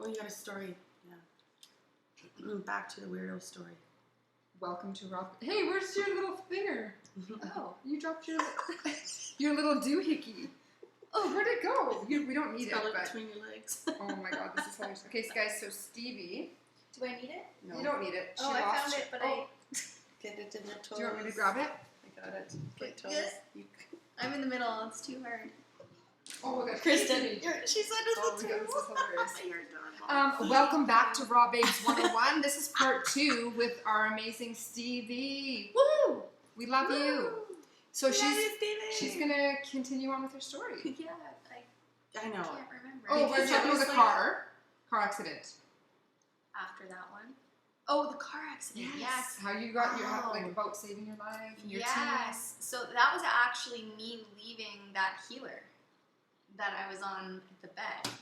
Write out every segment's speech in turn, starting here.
you got a story. Yeah. Back to the weirdo story. Welcome to Rob. Hey, where's your little finger? Oh, you dropped your little doohickey. Oh, where'd it go? We don't need it. But... between your legs. Oh my god, this is hilarious. Okay, so guys, so Stevie. Do I need it? No. You don't need it. I found it, but I... Get it in the toes. Do you want me to grab it? I got it. Get toes. Yes. I'm in the middle. It's too hard. Oh my god, Kristen. She's under the toes. table. This is hilarious. You're adorable. Welcome back to Raw Babes 101. This is part 2 with our amazing Stevie. Woo! We love you. So Stevie. she's gonna continue on with her story. Yeah, I know. I can't remember. Oh, we're talking about the car accident. After that one. Oh, the car accident. Yes. How you got your about saving your life. Your team. So that was actually me leaving that healer that I was on the bed.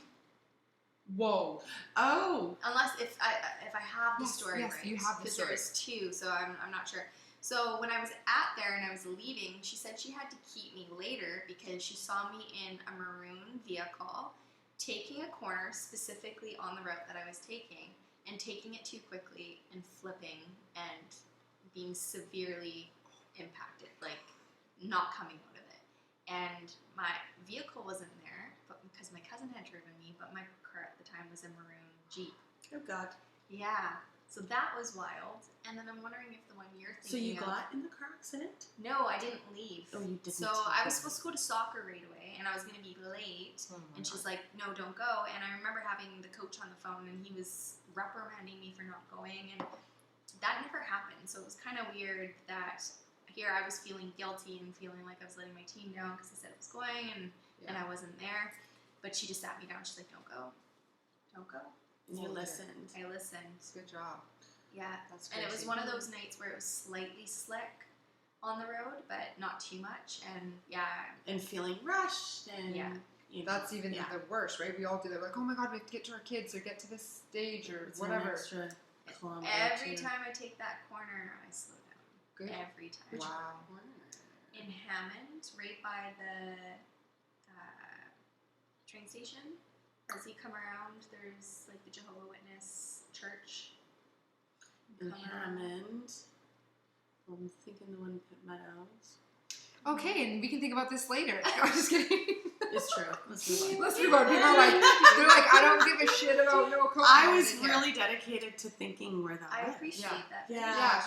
Whoa. Oh. Unless if I have the story right. You have the story. Because there was 2, so I'm not sure. So when I was at there and I was leaving, she said she had to keep me later because she saw me in a maroon vehicle taking a corner specifically on the route that I was taking and taking it too quickly and flipping and being severely impacted, like not coming out of it. And my vehicle wasn't there, but because my cousin had driven me, but my car at the time was a maroon Jeep. Oh God. Yeah. So that was wild. And then I'm wondering if the one you're thinking So you got in the car accident? No, I didn't leave. Oh, you didn't. So I was supposed to go to soccer right away, and I was going to be late. And she's like, no, don't go. And I remember having the coach on the phone, and he was reprimanding me for not going. And that never happened. So it was kind of weird that here I was feeling guilty and feeling like I was letting my team down because I said I was going, and I wasn't there. But she just sat me down. She's like, don't go. Don't go. And you listened. I listened. Good job. Yeah. That's crazy. And it was one of those nights where it was slightly slick on the road, but not too much. And and feeling rushed and you know, that's even the worst, right? We all do that. Like, oh my god, we have to get to our kids or get to this stage or it's whatever. An extra kilometer every time I take that corner, I slow down. Good. Every time. Wow. In Hammond, right by the train station. As you come around, there's like the Jehovah's Witness church. In Hammond. I'm thinking the one in Pitt Meadows. Okay, and we can think about this later. I'm just kidding. It's true. Let's move on. Let's move on. People are like, they're like, I don't give a shit about no coke. I was really dedicated to thinking where that was. I appreciate that. Yeah.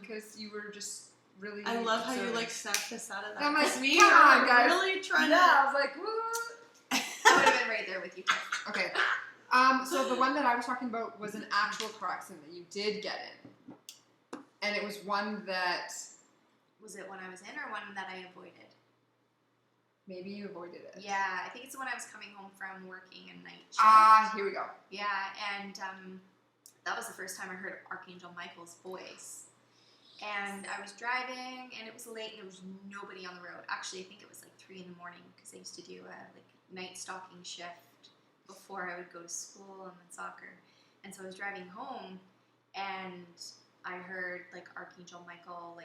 Because you were just really. I love how you like snapped us out of that. I'm like, we come on, were guys. really trying to. I was like, what? I would have been right there with you. Okay. So the one that I was talking about was an actual car accident that you did get in. And it was one that... Was it one I was in or one that I avoided? Maybe you avoided it. Yeah, I think it's the one I was coming home from working a night shift. Here we go. Yeah, and that was the first time I heard Archangel Michael's voice. And I was driving, and it was late, and there was nobody on the road. Actually, I think it was like 3 in the morning, because I used to do a night stalking shift before I would go to school and then soccer. And so I was driving home, and I heard Archangel Michael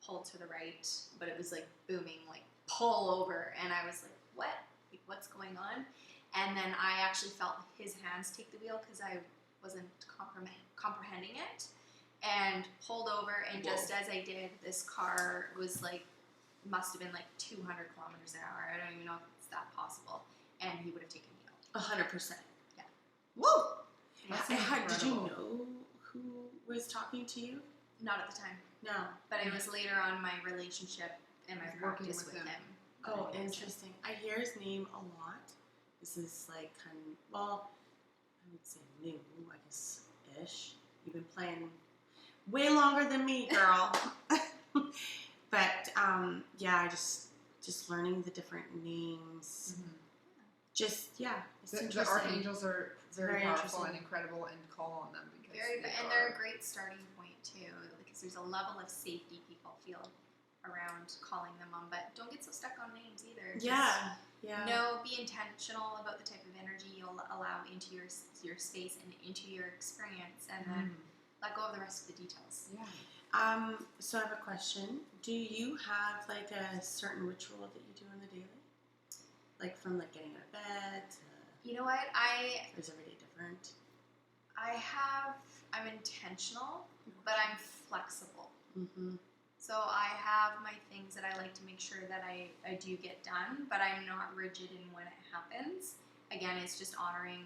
pull to the right, but it was booming, pull over, and I was like, what? What's going on? And then I actually felt his hands take the wheel because I wasn't comprehending it, and pulled over, and just as I did, this car was must have been 200 kilometers an hour. I don't even know if it's that possible, and he would have taken me out. 100%. Yeah. Whoa! Yeah. Did you know who was talking to you? Not at the time. No. But it was later on my relationship and my practice with him. Oh, interesting. I hear his name a lot. This is I would say new, I guess, ish. You've been playing way longer than me, girl. But, I just learning the different names. Mm-hmm. It's the interesting. archangels are very powerful and incredible, and call on them because they're a great starting point too, because there's a level of safety people feel around calling them on, but don't get so stuck on names either. Be intentional about the type of energy you'll allow into your space and into your experience, and then let go of the rest of the details. So I have a question. Do you have a certain ritual that you do on the daily? From getting out of bed to... You know what? Is every day different? I'm intentional, but I'm flexible. Mm-hmm. So I have my things that I like to make sure that I do get done, but I'm not rigid in when it happens. Again, it's just honoring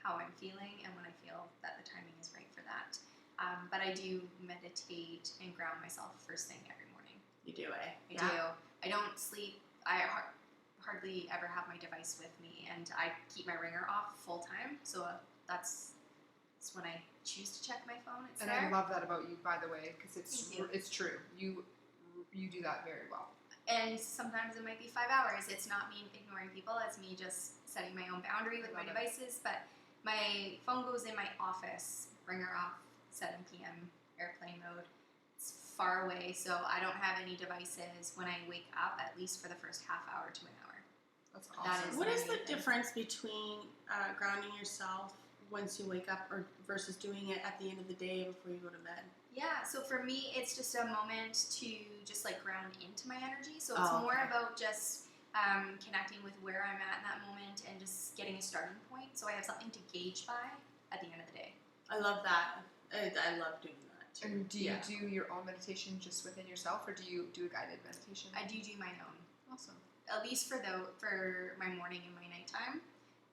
how I'm feeling and when I feel that the timing is right for that. But I do meditate and ground myself first thing every morning. You do, eh? I do. I don't sleep. I hardly ever have my device with me, and I keep my ringer off full time. So that's when I choose to check my phone. It's And there. I love that about you, by the way, because Thank you. it's true. You do that very well. And sometimes it might be 5 hours. It's not me ignoring people. It's me just setting my own boundary with my Love it. devices. But my phone goes in my office, ringer off, 7 p.m. airplane mode. It's far away, so I don't have any devices when I wake up, at least for the first half hour to an hour. That's That awesome. is What is the amazing. difference between grounding yourself once you wake up versus doing it at the end of the day before you go to bed? Yeah, so for me, it's just a moment to just like ground into my energy. So it's Oh, more okay. about just connecting with where I'm at in that moment and just getting a starting point. So I have something to gauge by at the end of the day. I love that. I love doing that too. And do you Yeah. do your own meditation just within yourself, or do you do a guided meditation? I do my own, Awesome. at least for my morning and my nighttime.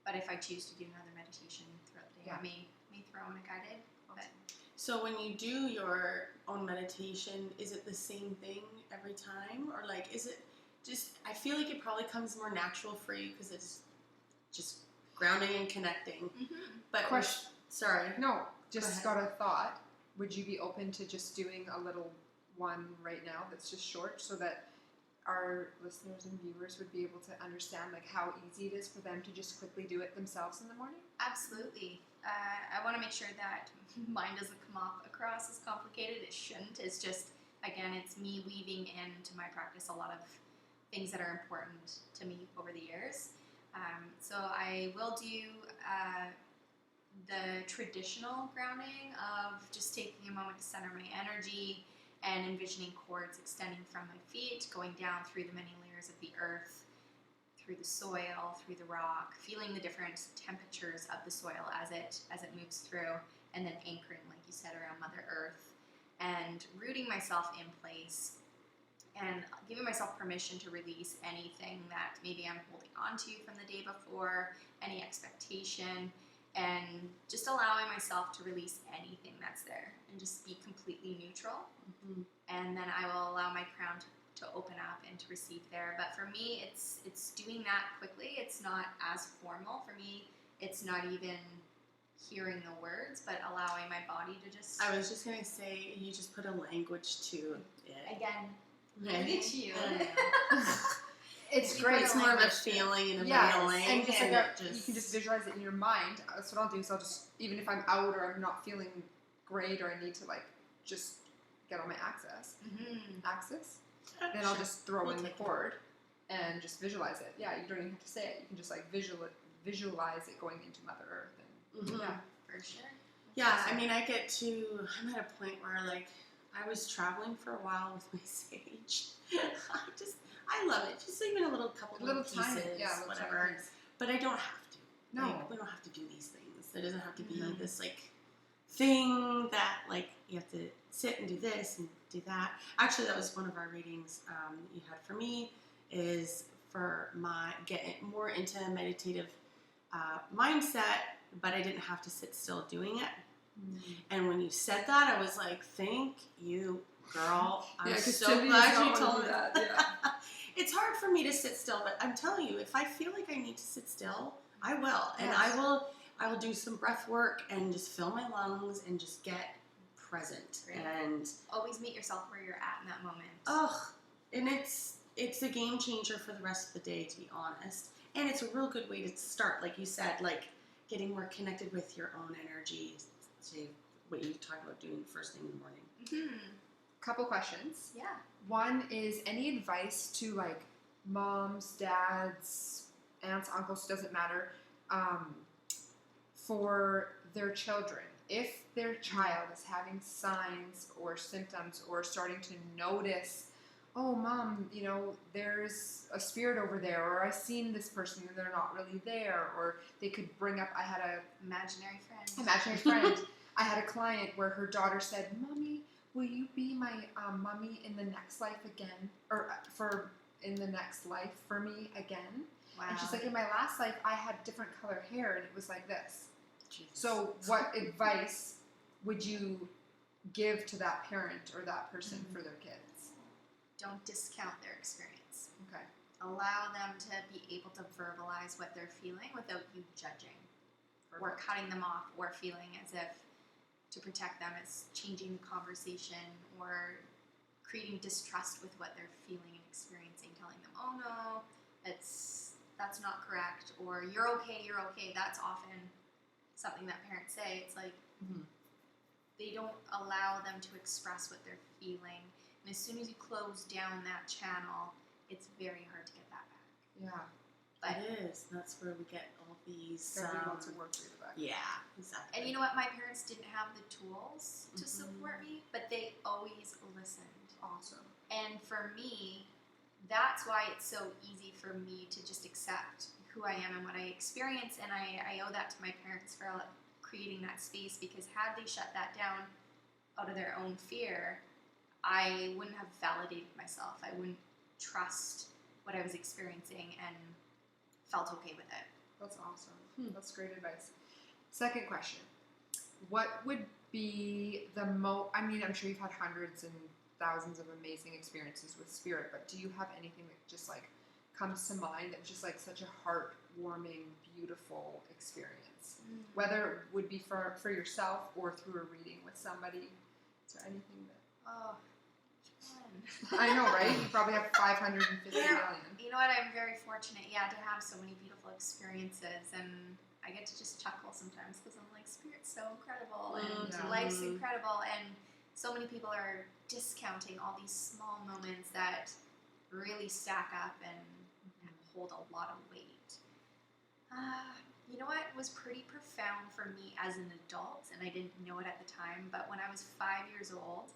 But if I choose to do another meditation throughout the day, Yeah. I may throw in a guided. But So when you do your own meditation, is it the same thing every time? Or like, is it just, I feel like it probably comes more natural for you because it's just grounding and connecting. But Question. sorry. No, just Go got a thought. Would you be open to just doing a little one right now that's just short, so that our listeners and viewers would be able to understand like how easy it is for them to just quickly do it themselves in the morning? absolutely. I want to make sure that mine doesn't come off across as complicated. It shouldn't. It's just, again, it's me weaving into my practice a lot of things that are important to me over the years. So I will do the traditional grounding of just taking a moment to center my energy and envisioning cords extending from my feet, going down through the many layers of the earth, through the soil, through the rock, feeling the different temperatures of the soil as it moves through, and then anchoring, like you said, around Mother Earth, and rooting myself in place, and giving myself permission to release anything that maybe I'm holding on to from the day before, any expectation, and just allowing myself to release anything that's there and just be completely neutral. Mhm. And then I will allow my crown to open up and to receive there. But for me, it's doing that quickly. It's not as formal. For me, it's not even hearing the words, but allowing my body to just... I was just going to say, you just put a language to it. Again, Yeah. look at you. I know. It's You great. put It's a more of a language to it. feeling and a Yes, feeling. and just like it you can just visualize it in your mind. That's what I'll do. So I'll just, even if I'm out or I'm not feeling great or I need to like just get on my axis, then I'll just throw in the chord and just visualize it. Yeah, you don't even have to say it. You can just like visualize it going into Mother Earth. And Mhm. yeah, For sure. Yeah, I mean, I'm at a point where, like, I was traveling for a while with my sage. I love it. Just even a little couple little pieces, tiny, little whatever. tiny piece. But I don't have to. No. Like, we don't have to do these things. There doesn't have to be Mhm. this, like, thing that, like, you have to sit and do this and do that. Actually, that was one of our readings that you had for me, is for my getting more into meditative mindset, but I didn't have to sit still doing it. And when you said that, I was like, thank you, girl. I'm 'cause so Tiffany glad does not you wanna told do me that, yeah. It's hard for me to sit still, but I'm telling you, if I feel like I need to sit still, I will. And Yes. I will do some breath work and just fill my lungs and just get present. Great. And Always meet yourself where you're at in that moment. and it's a game changer for the rest of the day, to be honest. And it's a real good way to start, like you said, like getting more connected with your own energy. Say what you talk about doing first thing in the morning. Mm-hmm. Couple questions. Yeah. One is, any advice to like moms, dads, aunts, uncles, doesn't matter, for their children. If their child is having signs or symptoms or starting to notice, oh, mom, you know, there's a spirit over there, or I've seen this person and they're not really there, or they could bring up, I had a Imaginary friend. imaginary friend I had a client where her daughter said, "Mommy, will you be my mommy in the next life again, or in the next life for me again?" Wow. And she's like, "In my last life, I had different color hair, and it was like this." Jesus. So, what advice would you give to that parent or that person for their kids? Don't discount their experience. Okay. Allow them to be able to verbalize what they're feeling without you judging or cutting them off or feeling as if to protect them it's changing the conversation or creating distrust with what they're feeling and experiencing, telling them, "Oh no, that's not correct," or you're okay. That's often something that parents say. It's like they don't allow them to express what they're feeling, and as soon as you close down that channel, it's very hard to get that back. Yeah. But it is. That's where we get all these. Everybody wants to work through the back. Yeah, exactly. And you know what? My parents didn't have the tools to support me, but they always listened. Awesome. And for me, that's why it's so easy for me to just accept who I am and what I experience, and I owe that to my parents for creating that space, because had they shut that down out of their own fear, I wouldn't have validated myself. I wouldn't trust what I was experiencing and felt okay with it. That's awesome. That's great advice. Second question. What would be the I mean, I'm sure you've had hundreds and thousands of amazing experiences with spirit, but do you have anything that just like comes to mind that was just like such a heartwarming, beautiful experience? Whether it would be for yourself or through a reading with somebody. Is there anything that... Oh, I know, right? You probably have 550 million. You know what? I'm very fortunate, to have so many beautiful experiences, and I get to just chuckle sometimes because I'm like, Spirit's so incredible, and life's incredible, and so many people are discounting all these small moments that really stack up and hold a lot of weight. You know what was pretty profound for me as an adult, and I didn't know it at the time, but when I was 5 years old,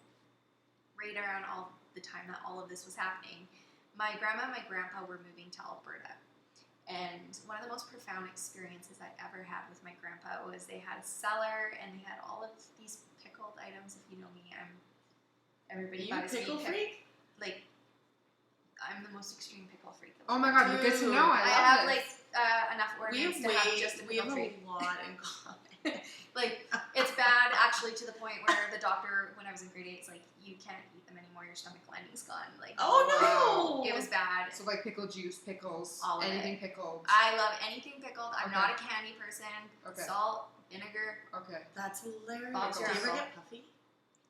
right around all the time that all of this was happening, my grandma and my grandpa were moving to Alberta. And one of the most profound experiences I ever had with my grandpa was they had a cellar and they had all of these pickled items. If you know me, everybody buys me pickle freak? Like, I'm the most extreme pickle freak. Oh my god, good to know. I have love this. Enough ornaments to have just a we have pickle freak. a lot in common. Like, it's bad actually to the point where the doctor, when I was in grade 8, is like, you can't eat them anymore, your stomach lining's gone. Like, Oh no! it was bad. So like pickle juice, pickles, All of anything it. pickled. I love anything pickled. I'm Okay. not a candy person. Okay. Salt, vinegar. Okay. That's hilarious. Bob Do you ever Ross. get puffy?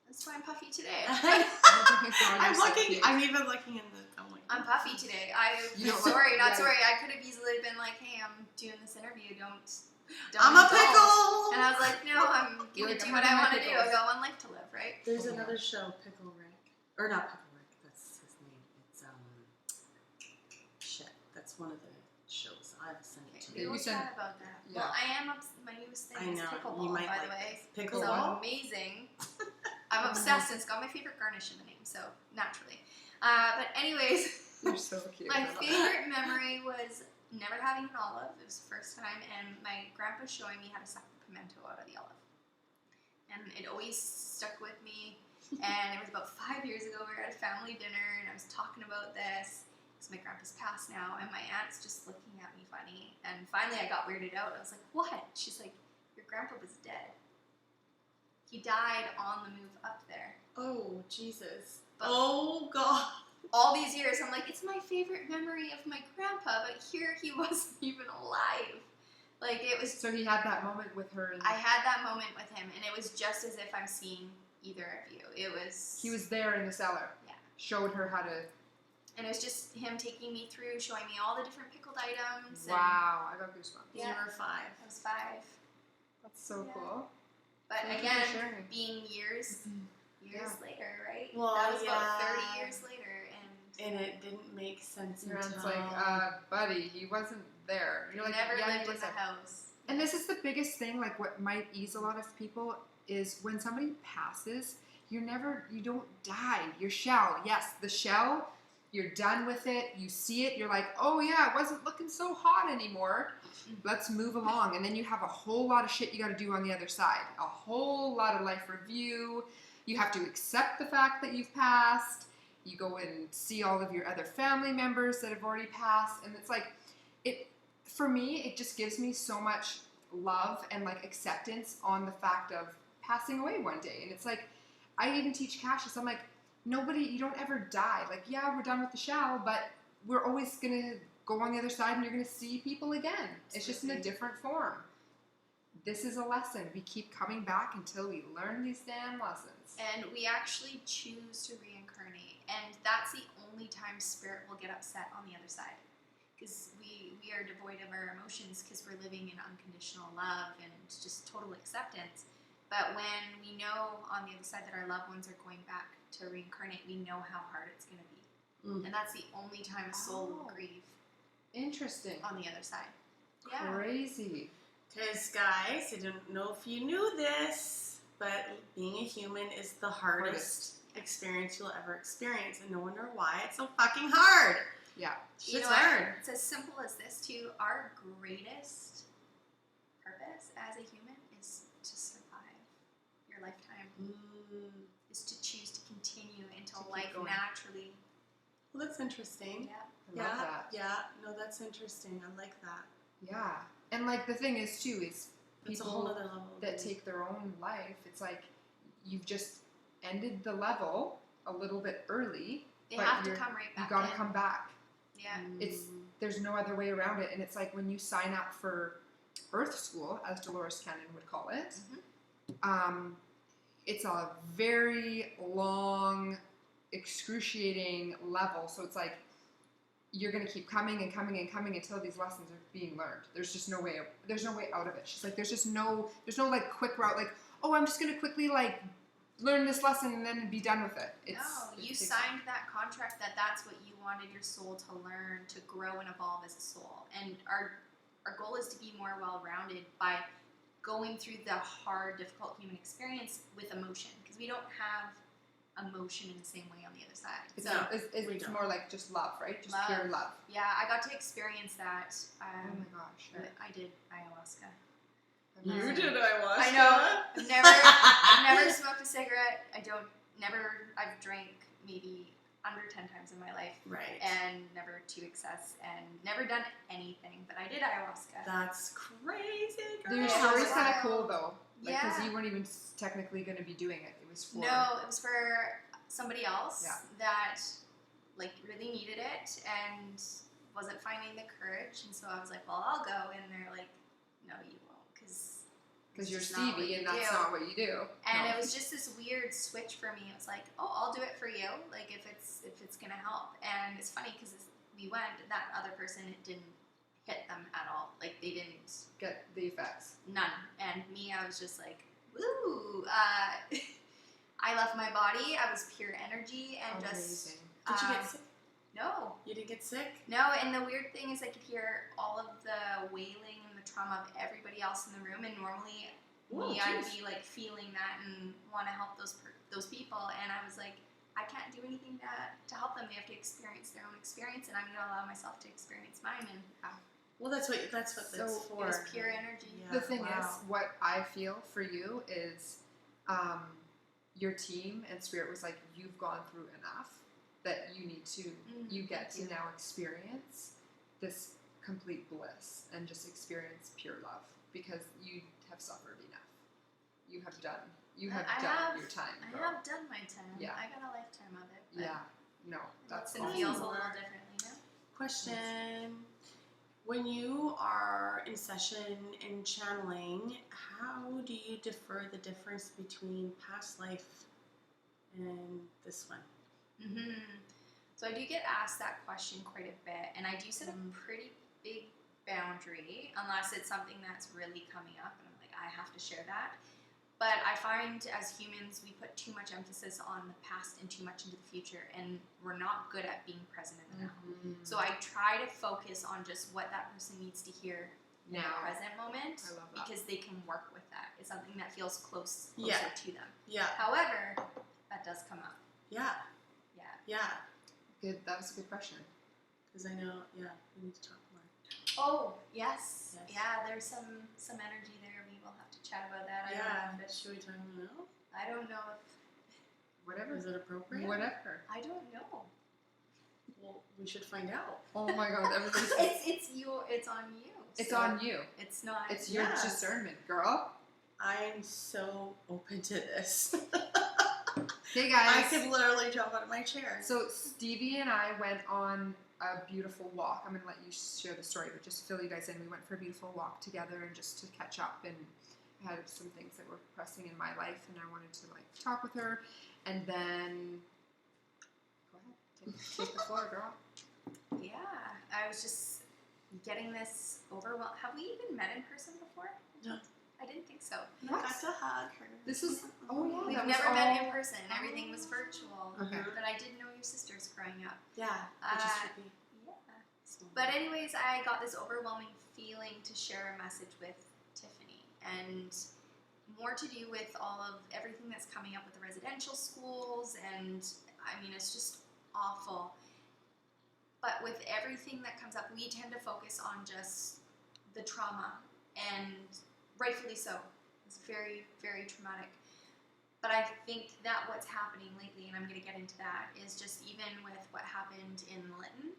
That's why I'm puffy today. I'm looking. I'm even looking in the. I'm puffy today. You don't sorry, look- not yeah. sorry. I could have easily been like, hey, I'm doing this interview. Don't I'm a indulge. pickle. And I was like, no, I'm You're gonna like, do I'm what I having my want to do. I pickles. got one life to live, right? There's Oh, another show, Pickle Rick, or not Pickle Rick. That's his name. It's shit. That's one of the shows. I've sent it to We you. will chat about that. Yeah. Well, I am. My newest I thing is know, pickleball, you might by like the way. this. Pickle So what? amazing. I'm obsessed, and it's got my favorite garnish in the name, so naturally. But anyways. You're so cute. My favorite memory was never having an olive. It was the first time, and my grandpa showing me how to suck the pimento out of the olive. And it always stuck with me. And it was about 5 years ago. We were at a family dinner, and I was talking about this because my grandpa's passed now, and my aunt's just looking at me funny. And finally, I got weirded out. I was like, "What?" She's like, "Your grandpa was dead. He died on the move up there." Oh Jesus. But Oh God. all these years, I'm like, it's my favorite memory of my grandpa, but here he wasn't even alive. Like, it was... So he had that moment with her. I had that moment with him, and it was just as if I'm seeing either of you. It was... He was there in the cellar. Yeah. Showed her how to... And it was just him taking me through, showing me all the different pickled items. Wow, I got goosebumps. Yeah. You were 5. I was 5. That's so Yeah. cool. But Thank you for again, sharing. being years Yeah. later, right? Well, that was about yeah. 30 years later, and And it didn't make sense Your aunt's until. like, buddy, he wasn't there. You're like, never yeah, he lived in was the there. house. And this is the biggest thing, like what might ease a lot of people is when somebody passes, you don't die. Your shell, yes, the shell, You're done with it. You see it. You're like, oh yeah, it wasn't looking so hot anymore. Let's move along. And then you have a whole lot of shit you got to do on the other side. A whole lot of life review. You have to accept the fact that you've passed. You go and see all of your other family members that have already passed. And it's like, for me, it just gives me so much love and like acceptance on the fact of passing away one day. And it's like, I even teach Cassius, I'm like, you don't ever die. Like, yeah, we're done with the shell, but we're always going to go on the other side and you're going to see people again. It's just in a different form. This is a lesson. We keep coming back until we learn these damn lessons. And we actually choose to reincarnate. And that's the only time spirit will get upset on the other side. Because we are devoid of our emotions because we're living in unconditional love and just total acceptance. But when we know on the other side that our loved ones are going back to reincarnate, we know how hard it's going to be. And that's the only time a soul will grieve. Interesting. On the other side. Yeah. Crazy. Because, guys, I don't know if you knew this, but being a human is the hardest experience you'll ever experience. And no wonder why it's so fucking hard. Yeah. It's hard. It's as simple as this, too. Our greatest purpose as a human is to survive your lifetime. Is to choose to continue until life naturally. Well, that's interesting. Yeah. I love that. Yeah. No, that's interesting. I like that. Yeah. And like the thing is too is It's a people whole other level that take their own life, it's like you've just ended the level a little bit early. They have to come right back. You gotta come back. Yeah. There's no other way around it. And it's like when you sign up for Earth School, as Dolores Cannon would call it, it's a very long, excruciating level. So it's like you're going to keep coming and coming and coming until these lessons are being learned. There's just no way. There's no way out of it. She's like, there's no like quick route. Like, oh, I'm just going to quickly like learn this lesson and then be done with it. You signed that contract that's what you wanted your soul to learn, to grow and evolve as a soul. And our goal is to be more well-rounded by going through the hard, difficult human experience with emotion, because we don't have emotion in the same way on the other side. It's more like just love, right? Just pure love. Yeah, I got to experience that. Oh my gosh. I did ayahuasca. You did ayahuasca? I know. I've never smoked a cigarette. I've drank maybe under 10 times in my life. Right. And never to excess and never done anything, but I did ayahuasca. That's crazy, girl. Your story's kind of cool though. Because you weren't even technically going to be doing it. It was for... No, it was for somebody else that like really needed it and wasn't finding the courage. And so I was like, well, I'll go. And they're like, no, you won't. Because you're Stevie and that's not what you do. And it was just this weird switch for me. It was like, oh, I'll do it for you. Like if it's going to help. And it's funny because we went, that other person, it didn't hit them at all. Like they didn't get the effects. None. And me, I was just like, woo. I left my body. I was pure energy and Amazing. Did you get sick? No. You didn't get sick? No, and the weird thing is I could hear all of the wailing and the trauma of everybody else in the room, and normally I'd be like feeling that and want to help those people, and I was like, I can't do anything to help them. They have to experience their own experience, and I'm going to allow myself to experience mine. And well, that's what it's for. It was pure energy. Yeah, the thing is, what I feel for you is, your team and spirit was like, you've gone through enough that you get to now experience this complete bliss and just experience pure love because you have suffered enough. You have done your time. Girl. I have done my time. Yeah. I got a lifetime of it. Yeah. No, that's awesome. It feels a little differently now. Question. When you are in session and channeling, how do you defer the difference between past life and this one? So I do get asked that question quite a bit, and I do set a pretty big boundary unless it's something that's really coming up, and I'm like, I have to share that. But I find as humans, we put too much emphasis on the past and too much into the future, and we're not good at being present in the now. So I try to focus on just what that person needs to hear in the present moment, I love that. because they can work with that. It's something that feels closer to them. Yeah. However, that does come up. Yeah. Yeah. Good. That was a good question. Because I know, we need to talk more. Oh, yes. Yes. Yeah, there's some energy there. We will have to chat about that. I don't know if Should we talk about it now? I don't know if... Whatever. Is it appropriate? Whatever. I don't know. Well, we should find out. Oh my God, everybody's... It's on you. It's so on you. It's not... It's your discernment, girl. I'm so open to this. Hey guys. I could literally jump out of my chair. So Stevie and I went on a beautiful walk. I'm going to let you share the story, but just to fill you guys in, we went for a beautiful walk together and just to catch up, and had some things that were pressing in my life, and I wanted to like talk with her. And then, go ahead, take the floor, girl. Yeah, I was just getting this overwhelmed. Have we even met in person before? No. I didn't think so. I got to hug her. This is, oh yeah. We've that was never met all- in person. Everything was virtual. Okay. But I did know your sisters growing up. Yeah, which is trippy. Yeah. But anyways, I got this overwhelming feeling to share a message with Tiffany, and more to do with all of everything that's coming up with the residential schools, and I mean, it's just awful. But with everything that comes up, we tend to focus on just the trauma, and rightfully so. It's very, very traumatic. But I think that what's happening lately, and I'm going to get into that, is just even with what happened in Lytton,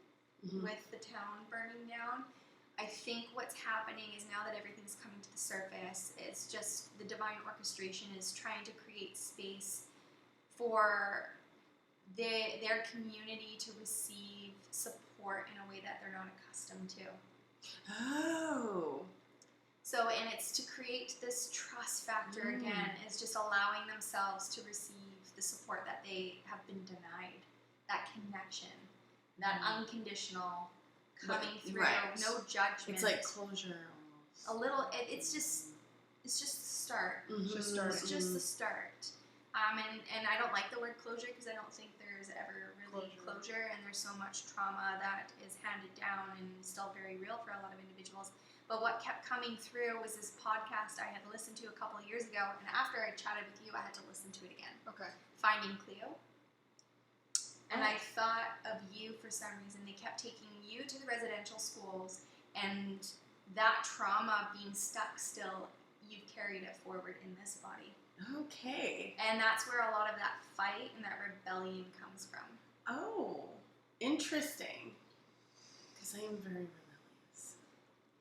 with the town burning down, I think what's happening is now that everything's coming to the surface, it's just the divine orchestration is trying to create space for their community to receive support in a way that they're not accustomed to. Oh. So, and it's to create this trust factor again, is just allowing themselves to receive the support that they have been denied, that connection, that unconditional coming through, no judgment. It's like closure almost. A little, it's just the start. It's just starting. It's just the start. And I don't like the word closure because I don't think there's ever really closure, and there's so much trauma that is handed down and still very real for a lot of individuals. But what kept coming through was this podcast I had listened to a couple of years ago, and after I chatted with you, I had to listen to it again. Okay. Finding Cleo. And I thought of you for some reason. They kept taking you to the residential schools, and that trauma being stuck still, you've carried it forward in this body. Okay. And that's where a lot of that fight and that rebellion comes from. Oh, interesting. Because I am very rebellious.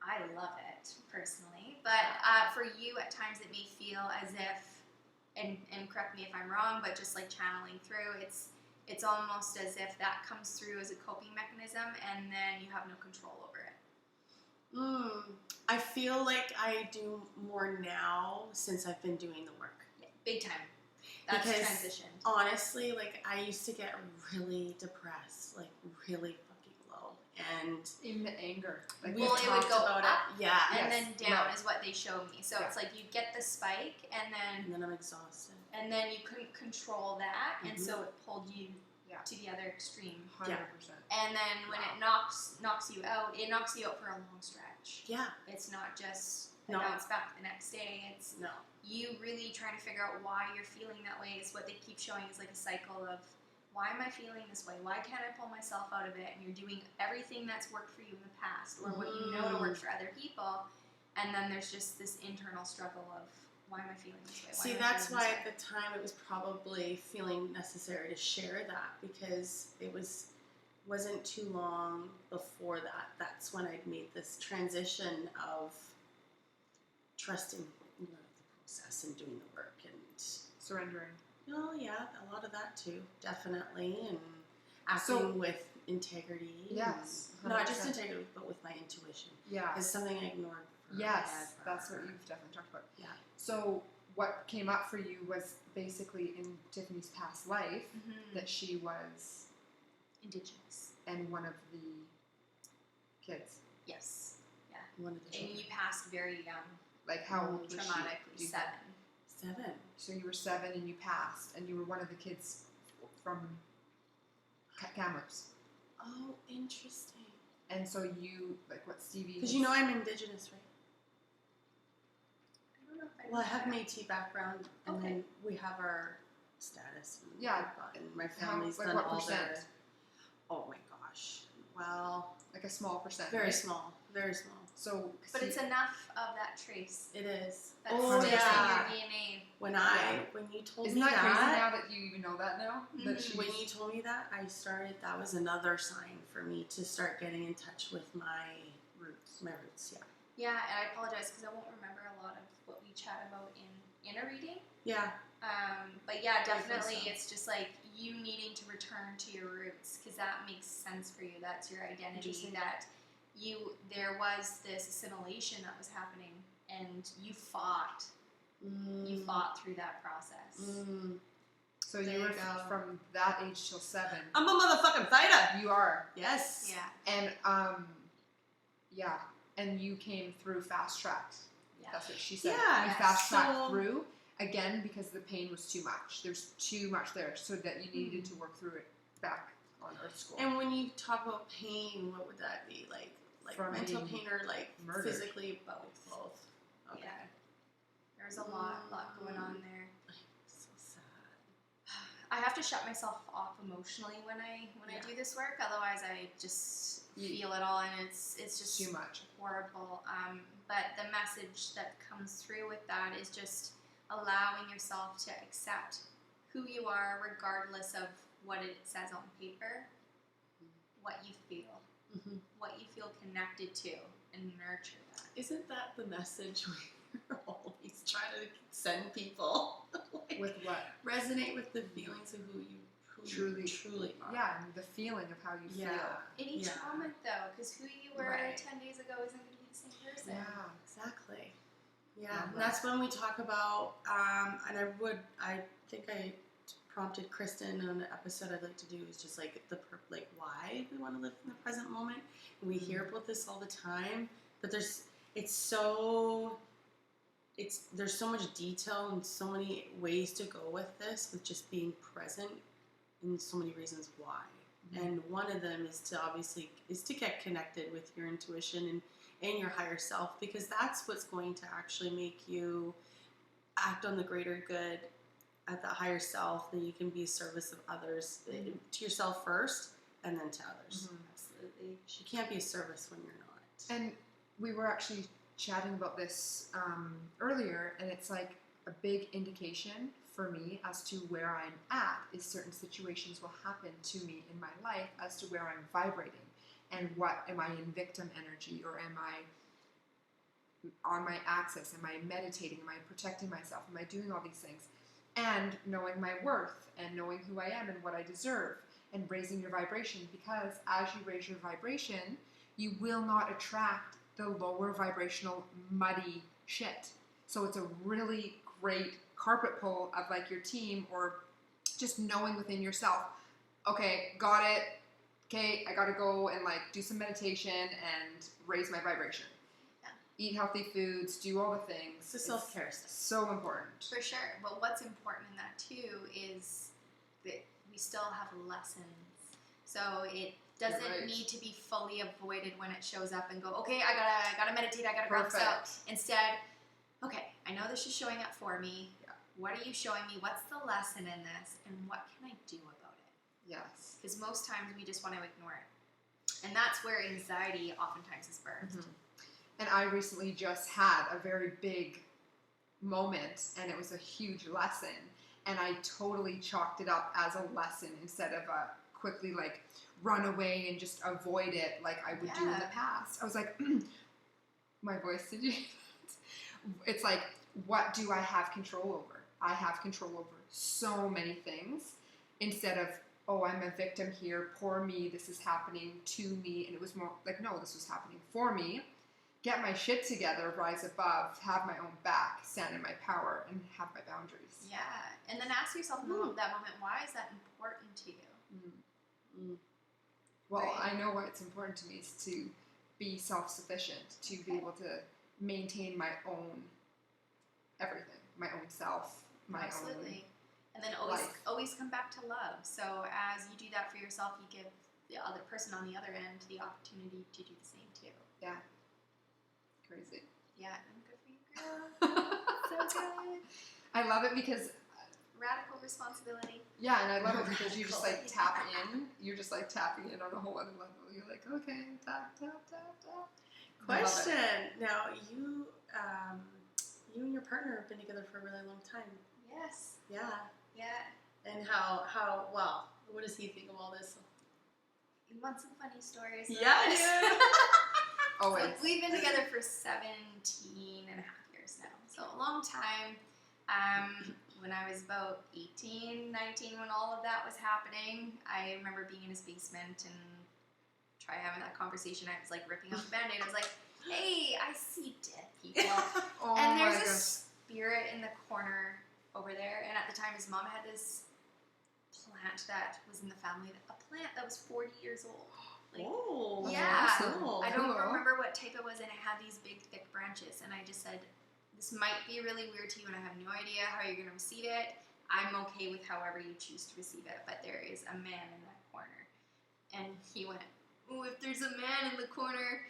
I love it, personally. But for you, at times it may feel as if, and correct me if I'm wrong, but just like channeling through, it's almost as if that comes through as a coping mechanism, and then you have no control over it. I feel like I do more now since I've been doing the work. Yeah, big time. That's because transitioned. Honestly, like I used to get really depressed, like really fucking low, and In the anger. Like we've Well, it would talked go about up, it. Yeah, and Yes. then down No. is what they show me. So Yeah. it's like you get the spike, and and then I'm exhausted. then you couldn't control that, and so it pulled you Yeah. to the other extreme. 100%. And then when it knocks you out for a long stretch. Yeah, It's not just a No. bounce back the next day. It's no. you really trying to figure out why you're feeling that way. Is what they keep showing is like a cycle of, why am I feeling this way? Why can't I pull myself out of it? And you're doing everything that's worked for you in the past, or what you know to work for other people, and then there's just this internal struggle of, why am I feeling this way? See, that's why at the time it was probably feeling necessary to share that, because it wasn't too long before that. That's when I'd made this transition of trusting the process and doing the work, and Surrendering. yeah, a lot of that too, definitely, and acting with integrity. Yes. and not just 100%. integrity, but with my intuition. Yeah. It's something I ignored. Yes, that's what forever. you've definitely talked about. Yeah. So what came up for you was basically in Tiffany's past life that she was Indigenous. and one of the kids. Yes. Yeah. One of the And children. you passed very young. Like how old was she? Traumatically, Do you- 7. 7. So you were 7 and you passed, and you were one of the kids from Kamloops. Oh, interesting. And so you, like what Stevie... Because you know I'm Indigenous, right? I don't know if I Well, I know have that. Métis background, and Okay. then we have our status. And Yeah. and my How, family's like done what all percent? their... Oh my gosh. Well, Like a small percent. very right? small. Very small. So, But it's enough of that trace. It is. That's Oh still yeah. in your DNA. When you told isn't me that crazy now that you even know that now? That Mhm. when you told me that, that was another sign for me to start getting in touch with my roots. My roots, yeah. Yeah, and I apologize because I won't remember a lot of what we chat about in a reading. Yeah. But yeah, I think definitely, so. it's just like you needing to return to your roots because that makes sense for you. That's your identity. Interesting. That there was this assimilation that was happening, and you fought. You fought through that process. So There you were you go. from that age till 7. I'm a motherfucking fighter. You are. Yes. Yeah. And yeah, and you came through fast tracked. Yeah. That's what she said. Yeah, You yes. fast tracked So- through again because the pain was too much. There's too much there, so that you needed to work through it back on Earth School. And when you talk about pain, what would that be? Like From mental being pain or like murdered. physically? Both. Okay. Yeah. There's a lot going on there. So sad. I have to shut myself off emotionally when I Yeah. do this work. Otherwise, I just You- feel it all, and it's just too much. horrible. But the message that comes through with that is just allowing yourself to accept who you are, regardless of what it says on paper. What you feel, Mm-hmm. what you feel connected to, and nurture that. Isn't that the message we're always trying to send people? Like, With what? resonate with the feelings of who you truly are. Yeah, and the feeling of how you Yeah. feel. In each Yeah. moment, though, because who you were Right. 10 days ago isn't going to be the same person. Yeah. Exactly. Yeah, Love and that. that's when we talk about, and I think I prompted Kristen on an episode I'd like to do is just like why we want to live in the present moment. And we hear about this all the time, but there's so much detail and so many ways to go with this, with just being present, and so many reasons why. And one of them is to get connected with your intuition and your higher self, because that's what's going to actually make you act on the greater good at the higher self. Then you can be a service of others, to yourself first and then to others. Absolutely. You can't be a service when you're not. And we were actually chatting about this earlier, and it's like a big indication for me as to where I'm at is certain situations will happen to me in my life as to where I'm vibrating, and what am I in victim energy, or am I on my axis? Am I meditating? Am I protecting myself? Am I doing all these things? And knowing my worth and knowing who I am and what I deserve, and raising your vibration, because as you raise your vibration, you will not attract the lower vibrational muddy shit. So it's a really great carpet pull of like your team, or just knowing within yourself, okay, got it. Okay, I gotta go and like do some meditation and raise my vibration. Yeah. Eat healthy foods, do all the things. It's a self-care stuff. So important. For sure. But what's important in that too is that we still have lessons. So it doesn't Right. need to be fully avoided when it shows up and go, okay, I gotta meditate, I gotta ground this out. Perfect. Instead, okay, I know this is showing up for me. Yeah. What are you showing me? What's the lesson in this? And what can I do about it? Yes. Because most times we just want to ignore it. And that's where anxiety oftentimes is birthed. Mhm. And I recently just had a very big moment, and it was a huge lesson, and I totally chalked it up as a lesson instead of a quickly like run away and just avoid it like I would do in the Yeah. past. I was like, my voice, did you hear that? It's like, what do I have control over? I have control over so many things, instead of, oh, I'm a victim here, poor me, this is happening to me. And it was more like, no, this was happening for me. Get my shit together, rise above, have my own back, stand in my power, and have my boundaries. Yeah. And then ask yourself in that moment, why is that important to you? Well, Right. I know why it's important to me is to be self-sufficient, to be Okay. able to maintain my own everything, my own self, my Absolutely. own. And then life. always come back to love. So as you do that for yourself, you give the other person on the other end the opportunity to do the same too. Yeah. Crazy. Yeah, and good for you, girl. So good. I love it because Radical responsibility. Yeah, and I love it because you just like tap in. You're just like tapping in on a whole other level. You're like, okay, tap, tap, tap, tap. Question. Now, you and your partner have been together for a really long time. Yes. Yeah. Yeah. And well, what does he think of all this? You want some funny stories? Yeah, I do. Always. So we've been together for 17 and a half years now. So a long time. When I was about 18, 19, when all of that was happening, I remember being in his basement and having that conversation. I was like ripping off the Band-Aid. I was like, hey, I see dead people. And there's a spirit in the corner over there. And at the time, his mom had this plant that was in the family, a plant that was 40 years old. Like, oh, yeah. cool. I don't remember what type it was, and it had these big, thick branches. And I just said, this might be really weird to you, and I have no idea how you're going to receive it. I'm okay with however you choose to receive it, but there is a man in that corner. And he went, oh, if there's a man in the corner,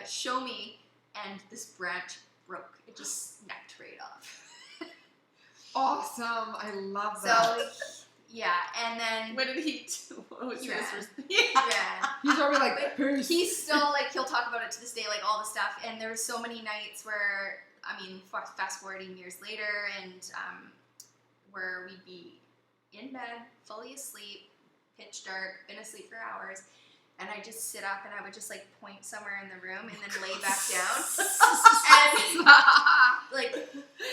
show me. And this branch broke. It just snapped right off. Awesome. I love that. So, yeah, and then... What did he do? What was he his ran. response? Yeah. He's already like, peace. He's still, like, he'll talk about it to this day, like, all the stuff. And there were so many nights where, I mean, fast-forwarding years later, and where we'd be in bed, fully asleep, pitch dark, been asleep for hours, and I'd just sit up and I would just, like, point somewhere in the room and then lay back down. And, like,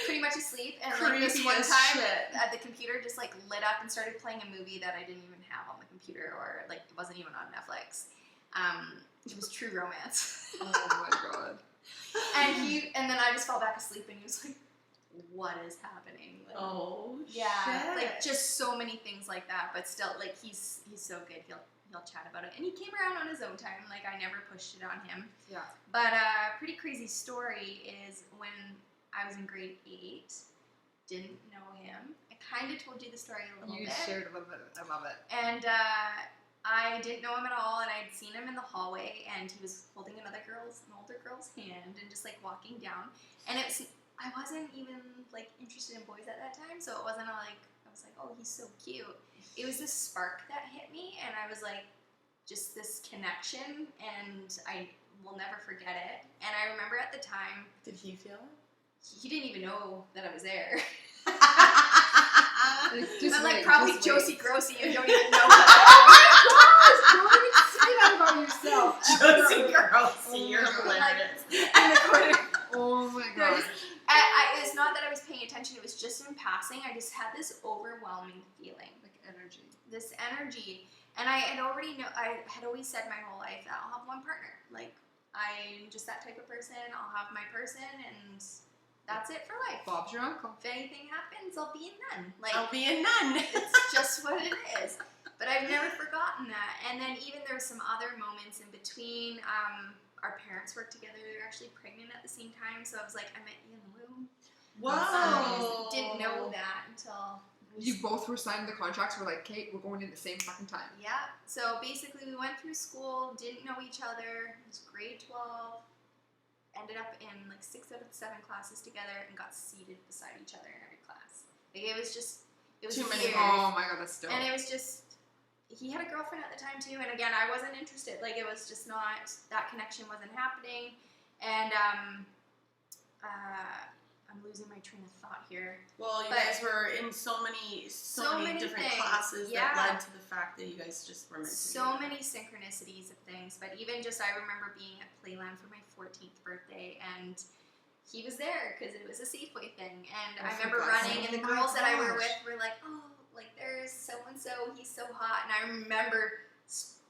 pretty much asleep. And, like, this one time at the computer just, like, lit up and started playing a movie that I didn't even have on the computer, or, like, it wasn't even on Netflix. It was True Romance. Oh, my God. And then I just fell back asleep, and he was like, what is happening? Like, oh, yeah. shit. Like, just so many things like that, but still, like, he's so good. He'll chat about it. And he came around on his own time. Like, I never pushed it on him. Yeah. But pretty crazy story is when I was in grade 8, didn't know him. I kind of told you the story a little bit. You shared a little bit. I love it. And I didn't know him at all, and I'd seen him in the hallway, and he was holding an older girl's hand, and just, like, walking down. And I wasn't even, like, interested in boys at that time, so it wasn't I was like, oh, he's so cute. It was this spark that hit me, and I was like, just this connection, and I will never forget it. And I remember at the time... Did he feel it? He didn't even know that I was there. Just I'm like, wait, probably just Josie wait. Grossi, you don't even know Don't even say that about yourself. Josie Grossi, you're Oh, hilarious. in the corner. Oh, my God. It's not that I was paying attention, it was just in passing. I just had this overwhelming feeling. Like energy. This energy. And I had always said my whole life that I'll have one partner. Like, I'm just that type of person. I'll have my person, and that's it for life. Bob's your uncle. If anything happens, I'll be a nun. Like, I'll be a nun. it's just what it is. But I've never forgotten that. And then even there were some other moments in between. Our parents worked together. They were actually pregnant at the same time. So I was like, I met you in the womb. Whoa. Didn't know that until... You both were signing the contracts. We're like, Kate, we're going in the same fucking time. Yeah. So basically we went through school, didn't know each other. It was grade 12. Ended up in like 6 out of the 7 classes together and got seated beside each other in every class. Like, it was Too many. weird. Oh my God, that's dope. And it was just... He had a girlfriend at the time too, and again, I wasn't interested. Like, it was just not, that connection wasn't happening. And I'm losing my train of thought here. Well, you guys were in so many different things. classes Yeah. that led to the fact that you guys just were meant to be. So many synchronicities of things, but even just, I remember being at Playland for my 14th birthday, and he was there because it was a Safeway thing, and I remember running, and the girls that I were with were like, oh, like, there's so-and-so, he's so hot, and I remember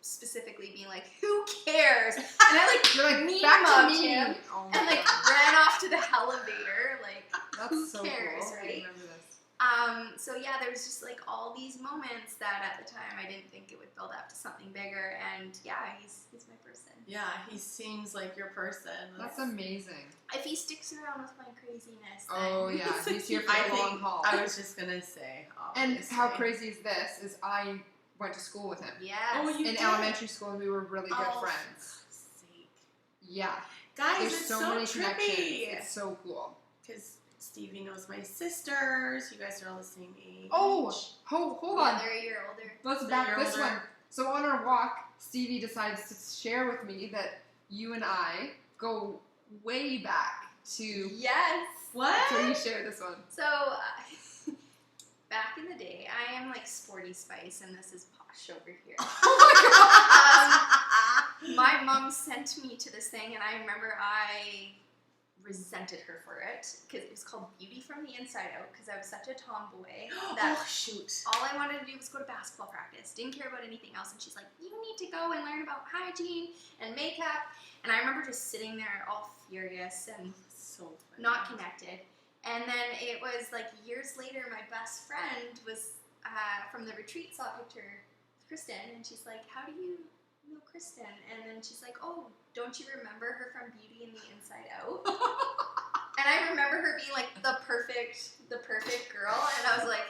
specifically being like, who cares? And I, You're like, mean back to mugged me. him, Oh my and, like, God. ran off to the elevator, like, That's who so cares, cool. I right? remember this. So yeah, there was just, like, all these moments that at the time I didn't think it would build up to something bigger, and yeah, he's my person. Yeah, he seems like your person. That's amazing. If he sticks around with my craziness, then... Oh yeah, he's here for I the long haul. I was just gonna say. And Obviously. how crazy is this? Is I went to school with him Yes. Oh, you in did? elementary school, and we were really good Oh, friends. for sake. Yeah, Guys, there's it's so so many connections. trippy. It's so cool. Because Stevie knows my sisters. You guys are all the same age. Oh, hold on. They're a year older. Let's They're back your this older. one. So on our walk, Stevie decides to share with me that you and I go way back to. Yes. What? So you share this one. So, back in the day, I am like Sporty Spice, and this is posh over here. My mom sent me to this thing, and I remember I resented her for it because it was called Beauty from the Inside Out because I was such a tomboy that Oh, shoot. all I wanted to do was go to basketball practice. Didn't care about anything else. And she's like, you need to go and learn about hygiene and makeup. And I remember just sitting there all furious and So funny. not connected. And then it was like years later, my best friend was from the retreat, saw a picture of Kristen, and she's like, how do you know Kristen? And then she's like, oh, don't you remember her from Beauty and the Inside Out? And I remember her being like the perfect girl, and I was like,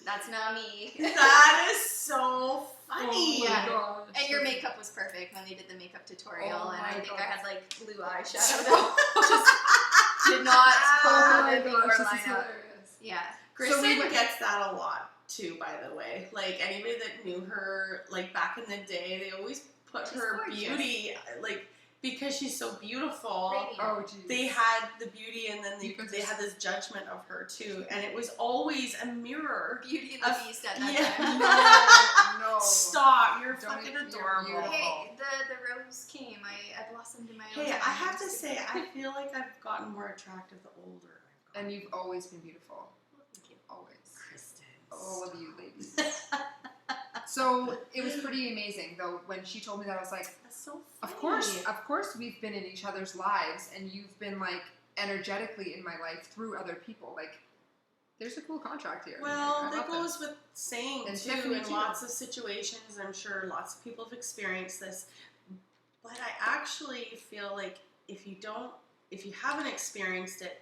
that's not me. That is so funny. Oh my Yeah. gosh. And your makeup was perfect when they did the makeup tutorial, Oh and I my think God. I had like blue eyeshadow that just did not Oh my perfectly gosh, or this is line up. hilarious. Yeah. Kristen So we went- gets that a lot too, by the way. Like anybody that knew her, like back in the day, they always put She's her gorgeous. beauty, like because she's so beautiful. Radiant. Oh, geez. They had the beauty, and then Because they had this judgment of her too, and it was always a mirror. Beauty and the Of- Beast at that yeah. time. No. Stop! You're Don't fucking you're adorable. beautiful. Hey, the rose came. I blossomed in my own Hey, time. I have to say, I feel like I've gotten more attractive the older I've gotten. And you've always been beautiful. Thank you. Always. Kristen, All of you ladies. So it was pretty amazing though when she told me that. I was like, That's so funny. of course we've been in each other's lives, and you've been like energetically in my life through other people. Like, there's a cool contract here. Well, I that love goes this. with saying And too, Tiffany in too. lots of situations. I'm sure lots of people have experienced this, but I actually feel like if you haven't experienced it,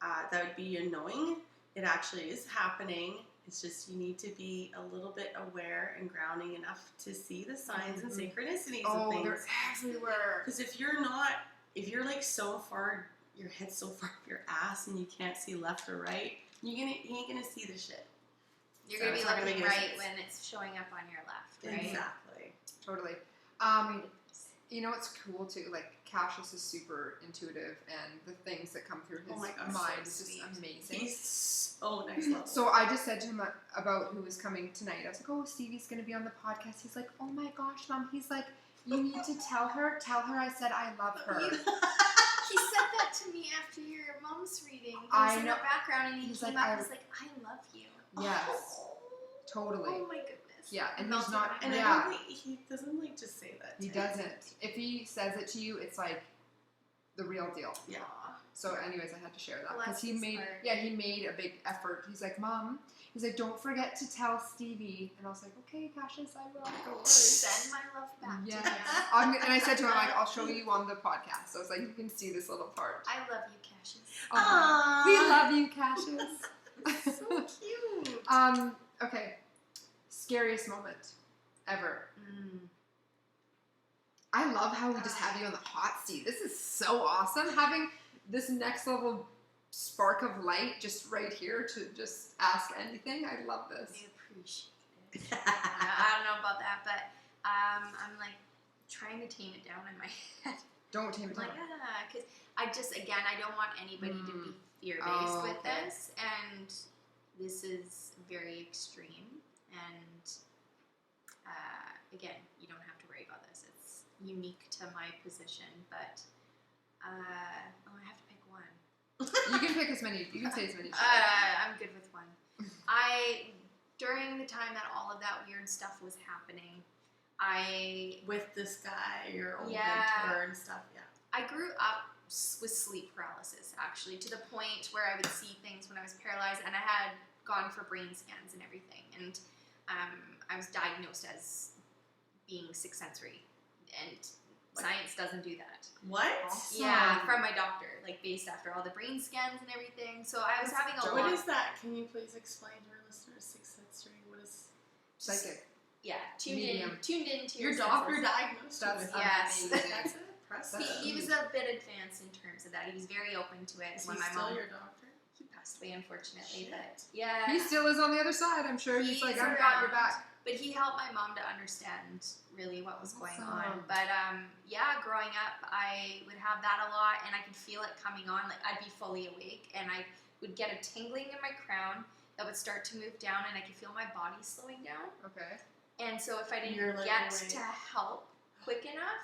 that would be you knowing it actually is happening. It's just you need to be a little bit aware and grounding enough to see the signs and synchronicities of Oh, things. they're everywhere. Because if you're like so far, your head's so far up your ass and you can't see left or right, you ain't gonna see the shit. You're So gonna be it's not gonna looking make any right sense. when it's showing up on your left, right? Exactly. Totally. You know what's cool too? Like, Cassius is super intuitive, and the things that come through his Oh my God, mind so is just sweet. amazing. He's so next level. So I just said to him about who was coming tonight. I was like, oh, Stevie's going to be on the podcast. He's like, oh my gosh, Mom. He's like, you need to tell her I said I love her. He said that to me after your mom's reading. He I was in know. the background, and he He's came like, up I- and was like, I love you. Yes, totally. Oh my goodness. Yeah, and he's Melted not. my and heart. I Yeah, don't think he doesn't like just say that. he to me. doesn't. If he says it to you, it's like the real deal. Yeah. So, anyways, I had to share that because Bless he his made. heart. Yeah, he made a big effort. He's like, Mom. He's like, don't forget to tell Stevie. And I was like, okay, Cassius, I will. Don't worry. Send my love back Yes. to you. And I said to him, like, I'll show you on the podcast. So I was like, you can see this little part. I love you, Cassius. Aw. We love you, Cassius. So cute. Okay. Scariest moment ever. I love how we just have you on the hot seat. This is so awesome. Having this next level spark of light just right here to just ask anything. I love this. I appreciate it. I don't know about that, but I'm like trying to tame it down in my head. Don't tame I'm it like, down. because I just, again, I don't want anybody to be fear-based Oh, with okay. this, and this is very extreme, and again, you don't have to worry about this. It's unique to my position, but I have to pick one. You can pick as many. You can say as many. as you I'm good with one. During the time that all of that weird stuff was happening, With this guy, your old Yeah. mentor and stuff. Yeah. I grew up with sleep paralysis, actually, to the point where I would see things when I was paralyzed, and I had gone for brain scans and everything, and I was diagnosed as being sixth sensory, and science doesn't do that. What? Awesome. Yeah, from my doctor, like based after all the brain scans and everything. So I was having a What lot. is that? Can you please explain to our listeners? Sixth sensory. What is? Psychic. Yeah, tuned Medium. into Your your doctor senses. diagnosed you That's with yes. amazing. That's impressive. He was a bit advanced in terms of that. He was very open to it. Is when he my still mom your doctor? he passed away, unfortunately. Shit. But yeah, He still is on the other side. I'm sure he's like, I've got your back. But he helped my mom to understand really what was going on. Awesome. But yeah, growing up, I would have that a lot, and I could feel it coming on. Like I'd be fully awake, and I would get a tingling in my crown that would start to move down, and I could feel my body slowing down. Okay. And so if I didn't You're like, get awake. to help quick enough,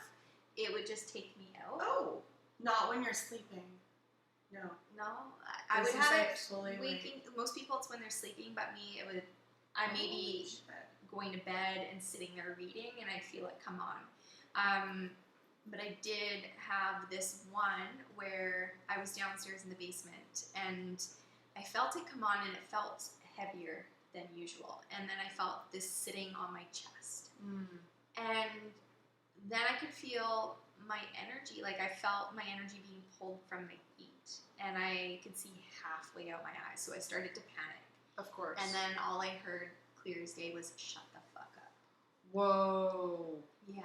it would just take me out. Oh, not when you're sleeping. No. No, I This would is have like it fully waking. Most people, it's when they're sleeping, but me, it would. I maybe going to bed and sitting there reading, and I'd feel it come on. But I did have this one where I was downstairs in the basement, and I felt it come on, and it felt heavier than usual. And then I felt this sitting on my chest. And then I could feel my energy, like I felt my energy being pulled from my feet, and I could see halfway out my eyes, so I started to panic. Of course. And then all I heard clear as day was, shut the fuck up. Whoa. Yeah.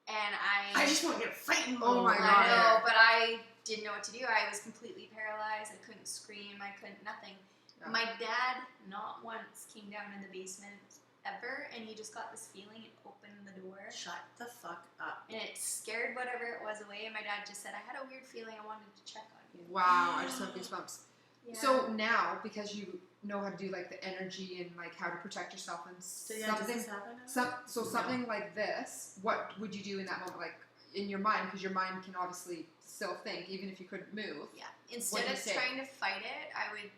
And I just want to get frightened. Oh my I God. know, but I didn't know what to do. I was completely paralyzed. I couldn't scream. I couldn't, nothing. Yeah. My dad not once came down in the basement ever, and he just got this feeling and opened the door. Shut the fuck up. And it scared whatever it was away, and my dad just said, I had a weird feeling, I wanted to check on you. Wow, I just have goosebumps. Yeah. So now, because you know how to do like the energy and like how to protect yourself and So yeah, does something, this happen? something like this, what would you do in that moment? Like in your mind, because your mind can obviously still think, even if you couldn't move. Yeah. Instead do you of say? trying to fight it, I would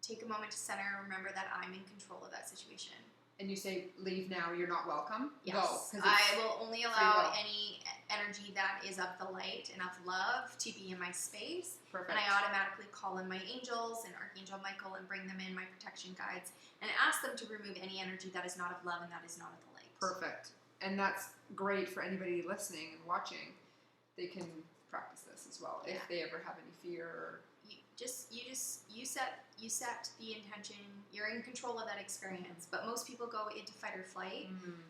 take a moment to center and remember that I'm in control of that situation. And you say, leave now, you're not welcome. Yes. Go. 'Cause it's I will only free allow will. any energy that is of the light and of love to be in my space. perfect. And I automatically call in my angels and Archangel Michael and bring them in, my protection guides, and ask them to remove any energy that is not of love and that is not of the light. Perfect. And that's great for anybody listening and watching. They can practice this as well if Yeah. they ever have any fear or You set the intention. You're in control of that experience. But most people go into fight or flight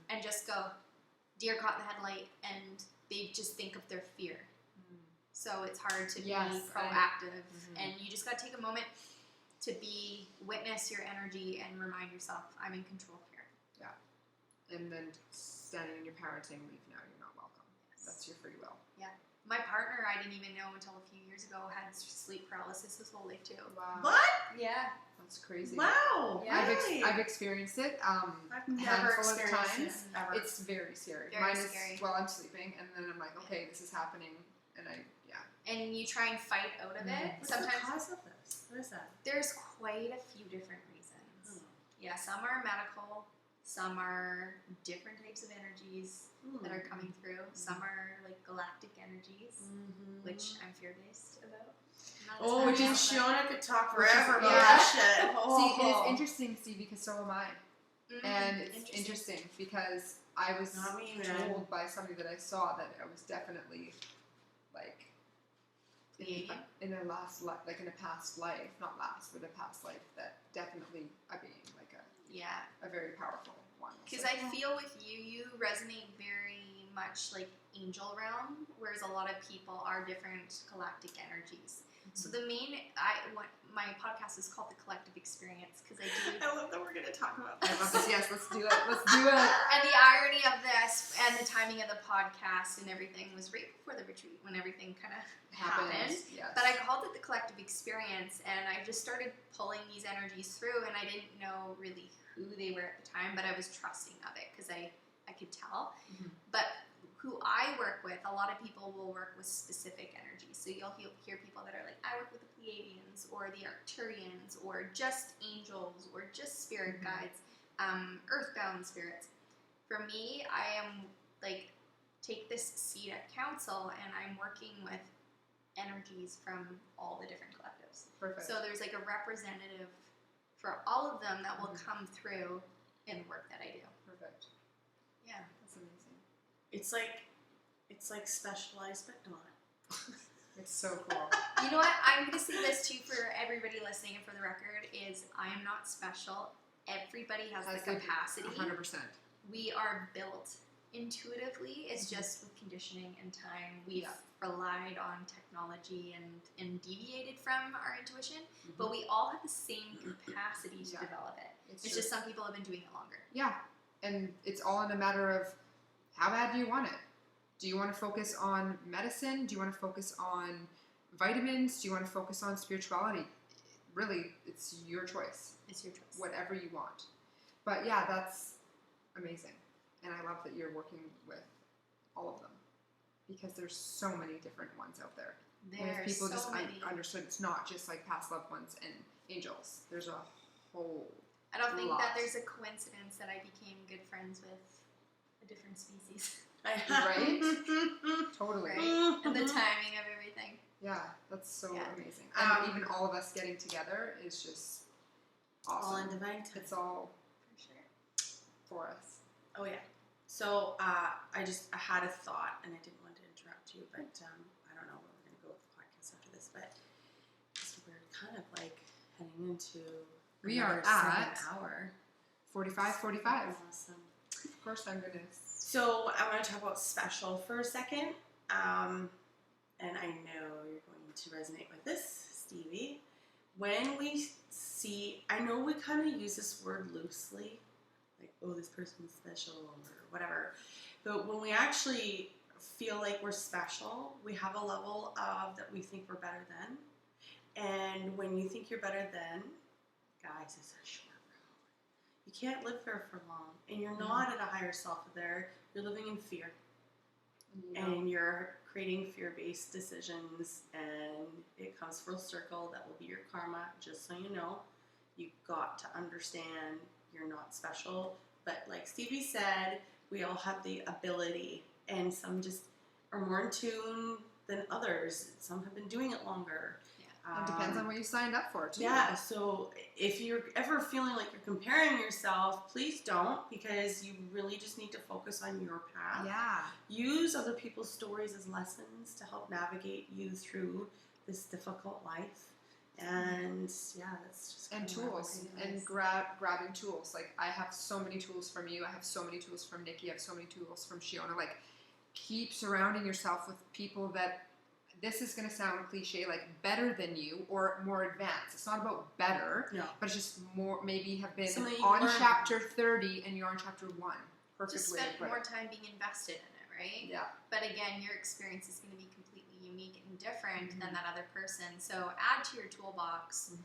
and just go deer caught in the headlight, and they just think of their fear. So it's hard to Yes, be proactive, Mhm. and you just got to take a moment to witness your energy and remind yourself, I'm in control here. and then standing in your power and saying, leave now, you're not welcome. Yes. That's your free will. My partner, I didn't even know until a few years ago, had sleep paralysis his whole life too. Wow. What? Yeah. That's crazy. Wow. Yeah. Really? I've experienced it. I've never handful of experienced times. it. Ever. It's very scary. Very Mine scary. is while I'm sleeping, and then I'm like, okay, this is happening, and And you try and fight out of it. What's Sometimes the cause of this? What is that? there's quite a few different reasons. Yeah, some are medical, some are different types of energies that are coming through. Some are like galactic energies, which I'm fear-based about. Not as Oh, much and as- Shiona could talk Which is- forever about yeah. that shit. See, it is interesting, Stevie, because so am I. Mhm, And it's interesting because I was Not me, man. told by somebody that I saw that I was definitely like in a last life, like in a past life, not last, but a past life, that definitely a being, like Yeah, a very powerful one. because I feel with you, you resonate very much like angel realm, whereas a lot of people are different galactic energies. So the my podcast is called The Collective Experience, because I do. I love that we're going to talk about I this. love this. Yes, let's do it. Let's do it. And the irony of this and the timing of the podcast and everything was right before the retreat when everything kind of happened. Yes. But I called it The Collective Experience, and I just started pulling these energies through, and I didn't know really who they were at the time, but I was trusting of it because I could tell. Mhm. But who I work with, a lot of people will work with specific energies. So you'll hear people that are like, I work with the Pleiadians or the Arcturians or just angels or just spirit guides, earthbound spirits. For me, I am like, take this seat at council, and I'm working with energies from all the different collectives. Perfect. So there's like a representative for all of them that will come through in the work that I do. Perfect. Yeah. That's amazing. It's like specialized, but not. It's so cool. You know what? I'm going to say this too for everybody listening and for the record is I am not special. Everybody has the capacity. 100%. We are built intuitively. It's just with conditioning and time, we've relied on technology and deviated from our intuition, but we all have the same capacity to develop it. It's just some people have been doing it longer. Yeah, and it's all in a matter of how bad do you want it? Do you want to focus on medicine? Do you want to focus on vitamins? Do you want to focus on spirituality? Really, it's your choice. It's your choice. Whatever you want. But yeah, that's amazing. And I love that you're working with all of them because there's so many different ones out there. And if people so just many. understood, it's not just like past loved ones and angels. There's a whole I don't think lot. that there's a coincidence that I became good friends with a different species. Right? Totally. Right? And the timing of everything. Yeah, that's so amazing. And even all of us getting together is just awesome. All in divine time. It's all For sure. for us. Oh yeah. So I had a thought, and I didn't want to interrupt you, but I don't know where we're gonna go with the podcast after this, but we're kind of like heading into We are another at 7 hour. 45. Awesome. Of course I'm gonna. So I want to talk about special for a second, and I know you're going to resonate with this, Stevie. When we see, I know we kind of use this word loosely, like, oh, this person's special or whatever, but when we actually feel like we're special, we have a level of that we think we're better than, and when you think you're better than, guys, it's a short road. You can't live there for long, and you're not at a higher self there. You're living in fear, and you're creating fear-based decisions, and it comes full circle. That will be your karma, just so you know. You got to understand you're not special, but like Stevie said, we all have the ability, and some just are more in tune than others. Some have been doing it longer. It depends on what you signed up for, too. Yeah, so if you're ever feeling like you're comparing yourself, please don't, because you really just need to focus on your path. Yeah. Use other people's stories as lessons to help navigate you through this difficult life. And yeah, that's just And tools. And grabbing tools. Like, I have so many tools from you. I have so many tools from Nikki. I have so many tools from Shiona. Like, keep surrounding yourself with people that, this is going to sound cliche, like better than you or more advanced. It's not about better, but it's just more, maybe have been on chapter 30 and you're on chapter 1. Perfect just way spend to put more it. time being invested in it, right? Yeah. But again, your experience is going to be completely unique and different than that other person. So add to your toolbox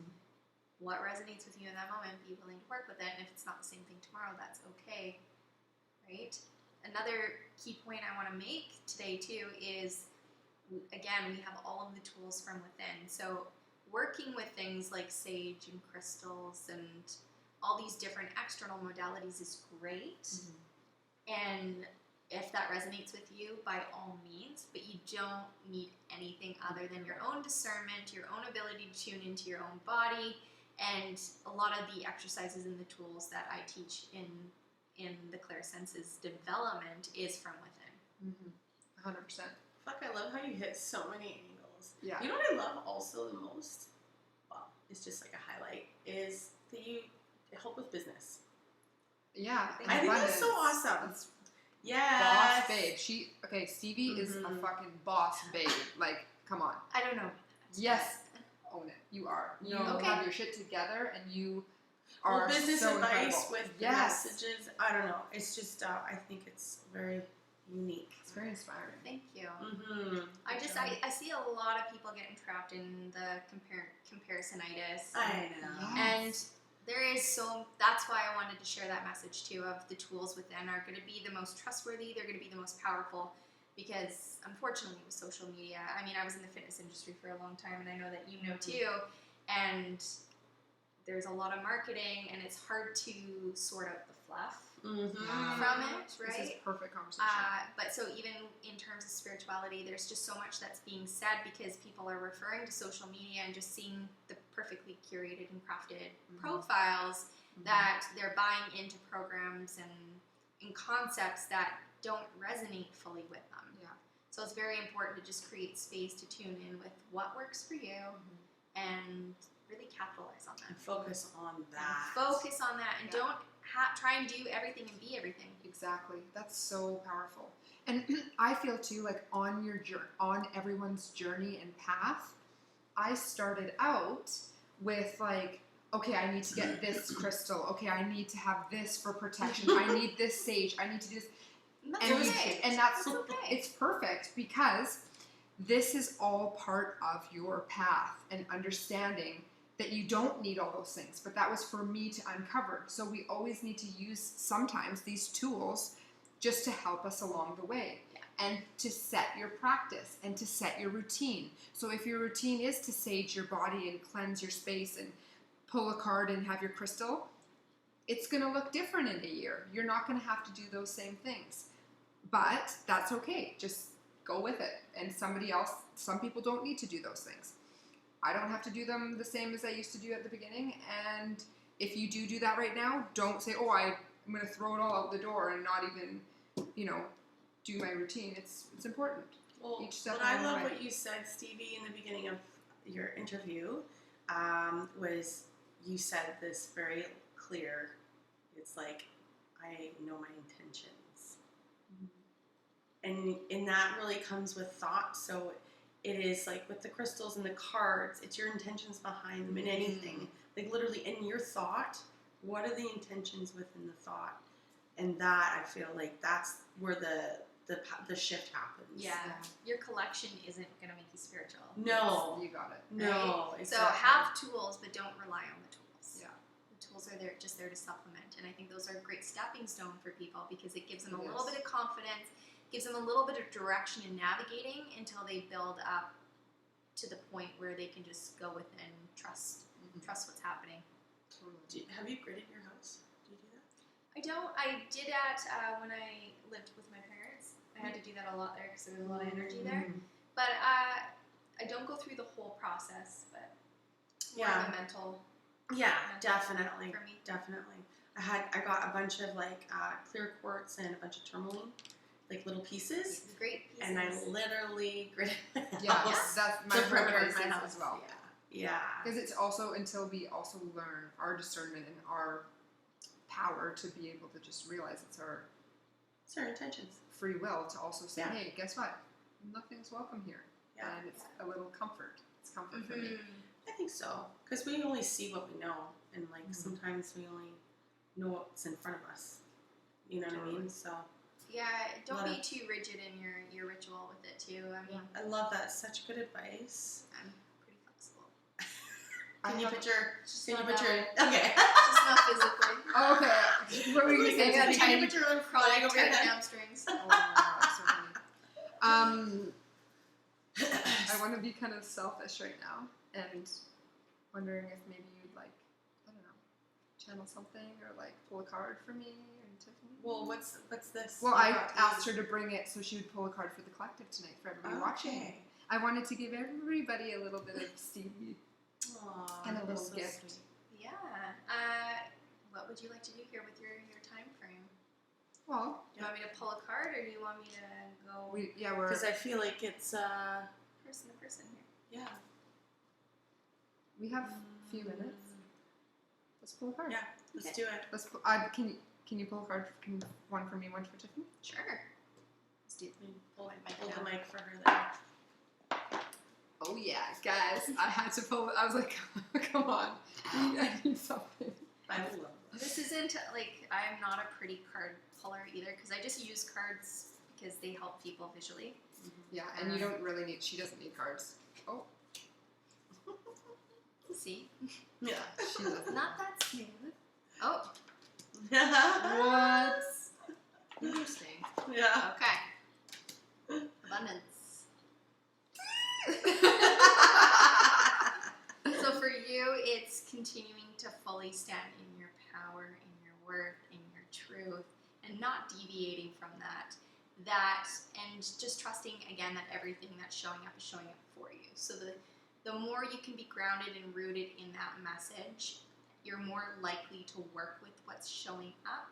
what resonates with you in that moment. Be willing to work with it. And if it's not the same thing tomorrow, that's okay, right? Another key point I want to make today too is, again, we have all of the tools from within. So working with things like sage and crystals and all these different external modalities is great. And if that resonates with you, by all means, but you don't need anything other than your own discernment, your own ability to tune into your own body, and a lot of the exercises and the tools that I teach in the clairsenses development is from within. 100%. Fuck, I love how you hit so many angles. Yeah. You know what I love also the most? Well, it's just like a highlight, is that you help with business. Yeah. I think that's so awesome. That's yes. boss babe. Stevie is a fucking boss babe. Like, come on. I don't know. Yes. Own it. You are. You have your shit together and you are business so advice incredible. with the messages. I don't know. It's just, I think it's very unique. It's very inspiring. Thank you. I I see a lot of people getting trapped in the comparisonitis. I know. Yes. And that's why I wanted to share that message too, of the tools within are going to be the most trustworthy, they're going to be the most powerful, because unfortunately with social media, I mean, I was in the fitness industry for a long time, and I know that you know too, and there's a lot of marketing, and it's hard to sort out the fluff from it, right? This is perfect conversation. But so even in terms of spirituality, there's just so much that's being said because people are referring to social media and just seeing the perfectly curated and crafted profiles that they're buying into programs and concepts that don't resonate fully with them. Yeah. So it's very important to just create space to tune in with what works for you and really capitalize on that. And focus on that. Focus on that, and Yeah. don't try and do everything and be everything. Exactly. That's so powerful. And I feel too, like on everyone's journey and path, I started out with like, okay, I need to get this crystal. Okay, I need to have this for protection. I need this sage. I need to do this. That's And okay. that's okay. it's perfect because this is all part of your path and understanding that you don't need all those things. But that was for me to uncover. So we always need to use sometimes these tools just to help us along the way. Yeah. And to set your practice and to set your routine. So if your routine is to sage your body and cleanse your space and pull a card and have your crystal, it's going to look different in a year. You're not going to have to do those same things. But that's okay. Just go with it. And some people don't need to do those things. I don't have to do them the same as I used to do at the beginning. And if you do that right now, don't say, oh, I'm going to throw it all out the door and not even, do my routine. It's important. Well, Each step but I along the love way. what you said, Stevie, in the beginning of your interview, was you said this very clear. It's like, I know my intentions. And that really comes with thought. So it is like with the crystals and the cards, it's your intentions behind them in anything. Like literally in your thought, what are the intentions within the thought? And that, I feel like that's where the shift happens. Yeah. Your collection isn't going to make you spiritual. No. You got it. No. Right? Exactly. So have tools, but don't rely on the tools. Yeah. The tools are just there to supplement. And I think those are a great stepping stone for people because it gives them a It little is. bit of confidence, gives them a little bit of direction in navigating until they build up to the point where they can just go within, trust what's happening. Have you gridded your house? Do you do that? I don't. I did that when I lived with my parents. I had to do that a lot there because there was a lot of energy there. But I don't go through the whole process, but more of a mental. Yeah, mental definitely. For me. Definitely. I got a bunch of like clear quartz and a bunch of tourmaline, like little pieces. Great pieces. And I literally gridded my Yeah, house. that's my The perimeter of preference my house as well. Yeah. Because it's also until we also learn our discernment and our power to be able to just realize it's our intentions. free will to also say, Yeah. hey, guess what? Nothing's welcome here. Yeah. And it's a little comfort. It's comfort for me. I think so. Because we only see what we know. And like sometimes we only know what's in front of us. You know what I mean? So Yeah, don't be too rigid in your ritual with it too. I mean, I love that. Such good advice. I'm pretty flexible. Can you put your okay. okay. Just not physically. Oh, okay. What were you going to say? I got Something? tiny put your little flag over your tight head. hamstrings. Oh my God, so funny. I want to be kind of selfish right now and wondering if maybe you'd like, I don't know, channel something or like pull a card for me and Tiffany. Well, what's this? Well, You I got asked these. her to bring it so she would pull a card for the collective tonight for everybody watching. Okay. I wanted to give everybody a little bit of Stevie Aw, and a that little is so gift. sweet. Yeah. What would you like to do here with your time frame? Well, Do you want me to pull a card, or do you want me to go we're Because I feel like it's person to person here? yeah. we have a few minutes. Let's pull a card. Yeah, let's Okay. do it. Let's pull, can you pull a card? One for me, one for Tiffany? Sure. Let's do Hold my mic the down. mic for her there. Oh yeah, guys! I had to pull. I was like, come on, I need something. I love it. This isn't like I'm not a pretty card puller either because I just use cards because they help people visually. Yeah, and you don't really need. She doesn't need cards. Oh, See, Yeah. she doesn't. not that smooth. Oh, What? Interesting. Yeah. okay. Abundance. So for you, it's continuing to fully stand in your power, in your worth, in your truth, and not deviating from that. And just trusting again that everything that's showing up is showing up for you. So the more you can be grounded and rooted in that message, you're more likely to work with what's showing up.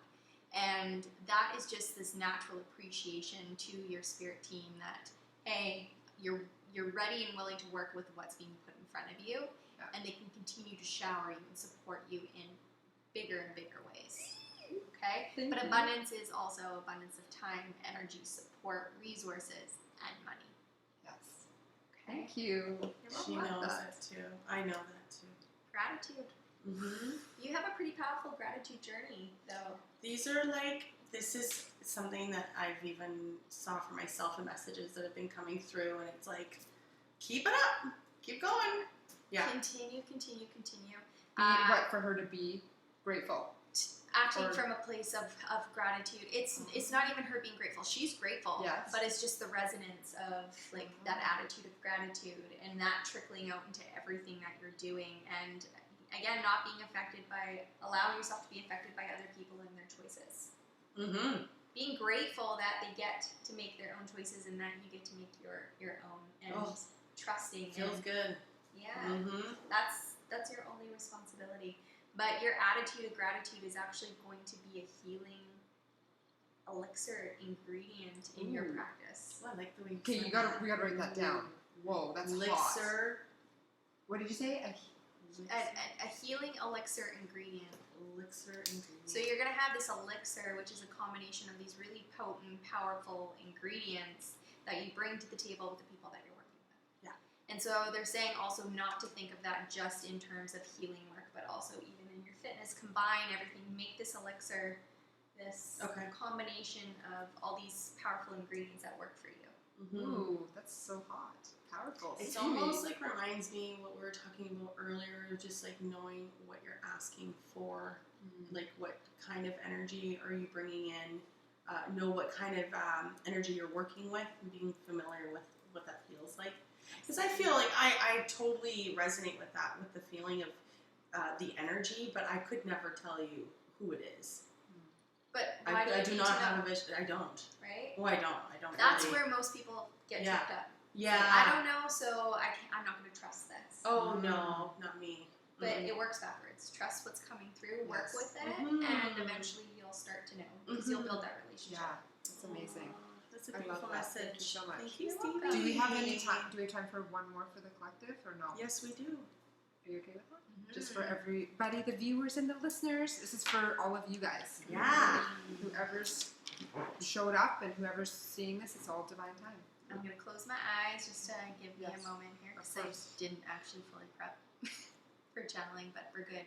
And that is just this natural appreciation to your spirit team that, hey, you're ready and willing to work with what's being put in front of you. and they can continue to shower you and support you in bigger and bigger ways. Okay? Thank But you. abundance is also abundance of time, energy, support, resources, and money. Yes. Okay? Thank you. She love knows that. that too. I know that too. Gratitude. Mm-hmm. You have a pretty powerful gratitude journey, though. These are like, this is something that I've even saw for myself in messages that have been coming through, and it's like, keep it up, keep going. Yeah. Continue. What for her to be grateful. Acting Or- from a place of gratitude. It's not even her being grateful. She's grateful. Yes. But it's just the resonance of like that attitude of gratitude and that trickling out into everything that you're doing. And again, not being affected by, allowing yourself to be affected by other people and their choices. Mm-hmm. Being grateful that they get to make their own choices and that you get to make your own. And trusting. Feels and, good. Yeah. Mm-hmm. That's your only responsibility. But your attitude of gratitude is actually going to be a healing elixir ingredient in your Ooh. practice. Well, I like the way you Okay, said we gotta write that down. Whoa, that's hot. Elixir. What did you say? A healing elixir ingredient. Elixir ingredient. So you're going to have this elixir, which is a combination of these really potent, powerful ingredients that you bring to the table with the people that you're working with. Yeah. And so they're saying also not to think of that just in terms of healing work, but also even in your fitness. Combine everything. Make this elixir, this combination of all these powerful ingredients that work for you. Mm-hmm. Ooh, that's so hot. Powerful. It's Stevie. almost like reminds me what we were talking about earlier, of just like knowing what you're asking for, like what kind of energy are you bringing in, know what kind of energy you're working with, and being familiar with what that feels like. Because I feel like I totally resonate with that, with the feeling of the energy, but I could never tell you who it is. But why do I you do need not to know? have a vision. I don't. Right? Oh, I don't. That's really. where most people get Yeah. tripped up. Yeah. Like, I don't know, so I'm not going to trust this. Oh no, not me. But it works backwards. Trust what's coming through, work Yes. with it, Mhm. and eventually you'll start to know because you'll build that relationship. Yeah, that's amazing. Oh, that's a I love beautiful that. message. Thank you so much. Thank you, You're Stevie. welcome. Do we have any time? Do we have time for one more for the collective or no? Yes, we do. Are you okay with that? Just for everybody, the viewers and the listeners. This is for all of you guys. Yeah. Whoever's showed up and whoever's seeing this, it's all divine time. I'm going to close my eyes just to give me Yes. a moment here Of because I course. didn't actually fully prep for channeling, but we're good.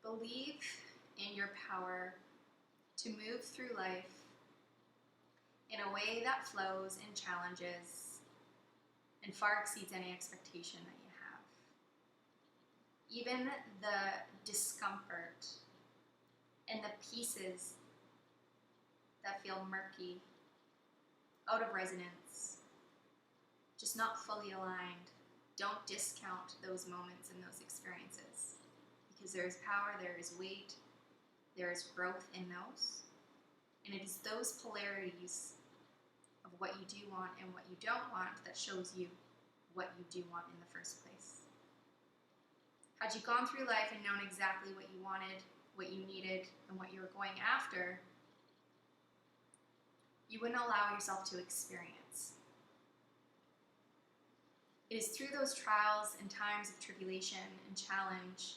Believe in your power to move through life in a way that flows and challenges and far exceeds any expectation that you have. Even the discomfort and the pieces that feel murky, out of resonance, just not fully aligned, don't discount those moments and those experiences. Because there is power, there is weight, there is growth in those. And it is those polarities of what you do want and what you don't want that shows you what you do want in the first place. Had you gone through life and known exactly what you wanted, what you needed, and what you were going after, you wouldn't allow yourself to experience. It is through those trials and times of tribulation and challenge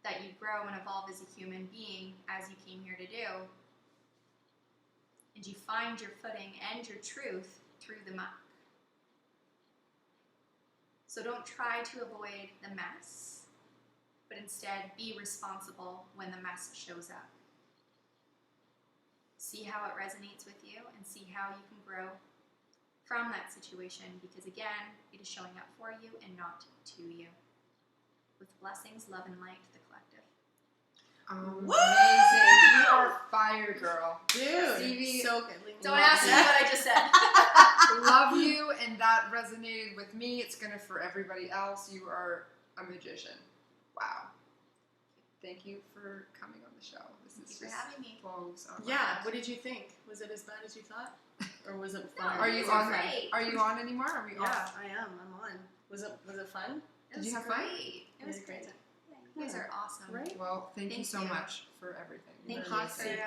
that you grow and evolve as a human being, as you came here to do. And you find your footing and your truth through the muck. So don't try to avoid the mess, but instead be responsible when the mess shows up. See how it resonates with you and see how you can grow from that situation, because again, it is showing up for you and not to you. With blessings, love, and light, the collective. Amazing. You are fire, girl. Dude, Stevie, so good. Don't ask me what I just said. love you, and that resonated with me. It's gonna for everybody else. You are a magician. Wow. Thank you for coming on the show. This Thank is you for just having me. blows our Yeah, mind. what did you think? Was it as bad as you thought? Or was it No, fun? Are you These on? great. Are you on anymore? Are we Yeah, off? I am. I'm on. Was it fun? It Did was you have fun? great. It was It was great. great. Yeah, you guys are awesome. Right? Well, thank you Thank so you. much for everything. Thank Really you for amazing.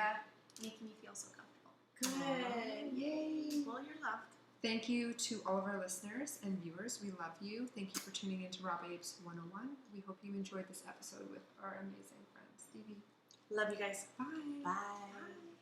making me feel so comfortable. Good. Yay. Well, you're loved. Thank you to all of our listeners and viewers. We love you. Thank you for tuning into Raw Babes 101. We hope you enjoyed this episode with our amazing friend, Stevie. Love you guys. Bye. Bye.